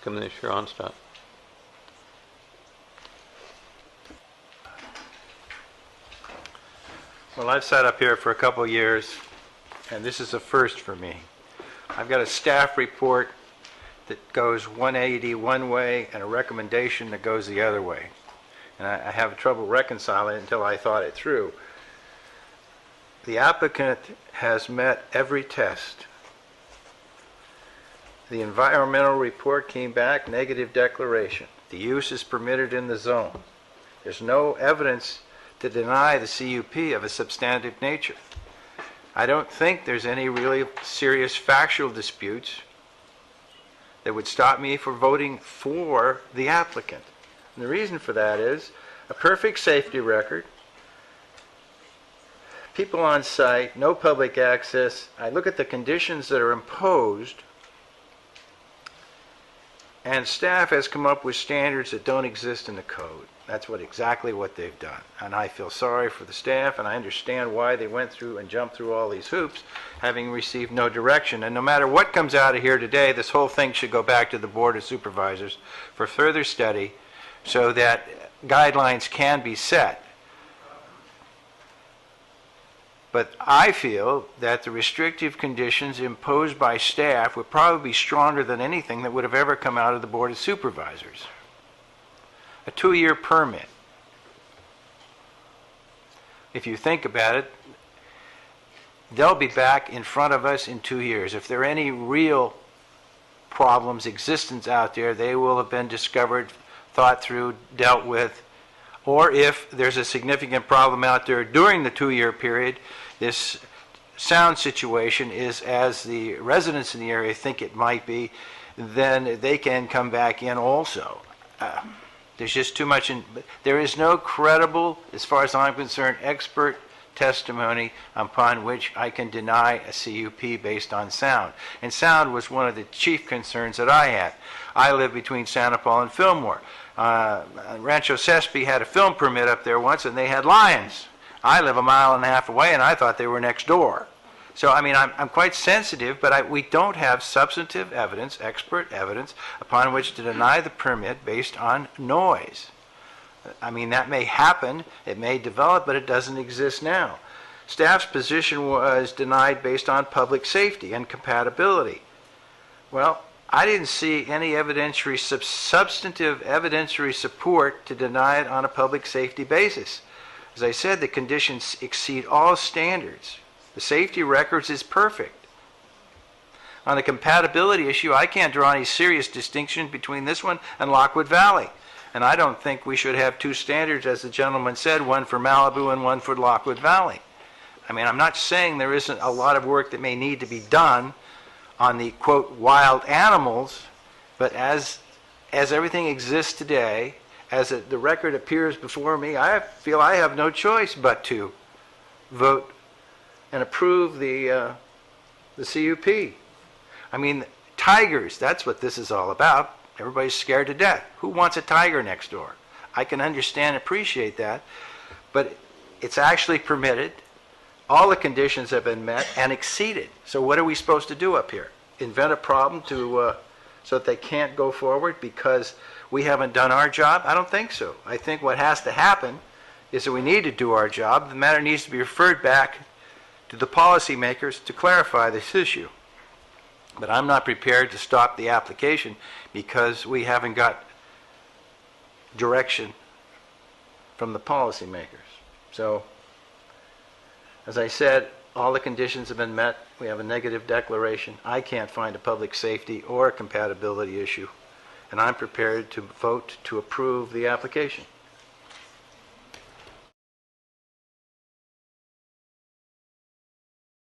Commissioner Onstot. Well, I've sat up here for a couple of years, and this is a first for me. I've got a staff report that goes 180 one way and a recommendation that goes the other way. And I have trouble reconciling it until I thought it through. The applicant has met every test. The environmental report came back, negative declaration. The use is permitted in the zone. There's no evidence to deny the CUP of a substantive nature. I don't think there's any really serious factual disputes that would stop me from voting for the applicant. And the reason for that is a perfect safety record, people on site, no public access. I look at the conditions that are imposed, and staff has come up with standards that don't exist in the code. That's exactly what they've done. And I feel sorry for the staff, and I understand why they went through and jumped through all these hoops, having received no direction. And no matter what comes out of here today, this whole thing should go back to the Board of Supervisors for further study so that guidelines can be set. But I feel that the restrictive conditions imposed by staff would probably be stronger than anything that would have ever come out of the Board of Supervisors. A 2-year permit. If you think about it, they'll be back in front of us in 2 years. If there are any real problems, existence out there, they will have been discovered, thought through, dealt with. Or if there's a significant problem out there during the 2-year period, this sound situation is as the residents in the area think it might be, then they can come back in also. There's just too much. There is no credible, as far as I'm concerned, expert testimony upon which I can deny a CUP based on sound. And sound was one of the chief concerns that I had. I live between Santa Paula and Fillmore. Rancho Sespe had a film permit up there once, and they had lions. I live 1.5 miles away, and I thought they were next door. So, I mean, I'm quite sensitive, but we don't have substantive evidence, expert evidence, upon which to deny the permit based on noise. I mean, that may happen, it may develop, but it doesn't exist now. Staff's position was denied based on public safety and compatibility. Well, I didn't see any substantive evidentiary support to deny it on a public safety basis. As I said, the conditions exceed all standards. The safety records is perfect. On the compatibility issue, I can't draw any serious distinction between this one and Lockwood Valley. And I don't think we should have 2 standards, as the gentleman said, one for Malibu and one for Lockwood Valley. I mean, I'm not saying there isn't a lot of work that may need to be done on the, quote, wild animals, but as everything exists today, as the record appears before me, I feel I have no choice but to vote and approve the CUP. I mean, tigers, that's what this is all about. Everybody's scared to death. Who wants a tiger next door? I can understand and appreciate that, but it's actually permitted. All the conditions have been met and exceeded. So what are we supposed to do up here? Invent a problem so that they can't go forward because we haven't done our job? I don't think so. I think what has to happen is that we need to do our job. The matter needs to be referred back to the policymakers to clarify this issue. But I'm not prepared to stop the application because we haven't got direction from the policymakers. So, as I said, all the conditions have been met. We have a negative declaration. I can't find a public safety or a compatibility issue. And I'm prepared to vote to approve the application.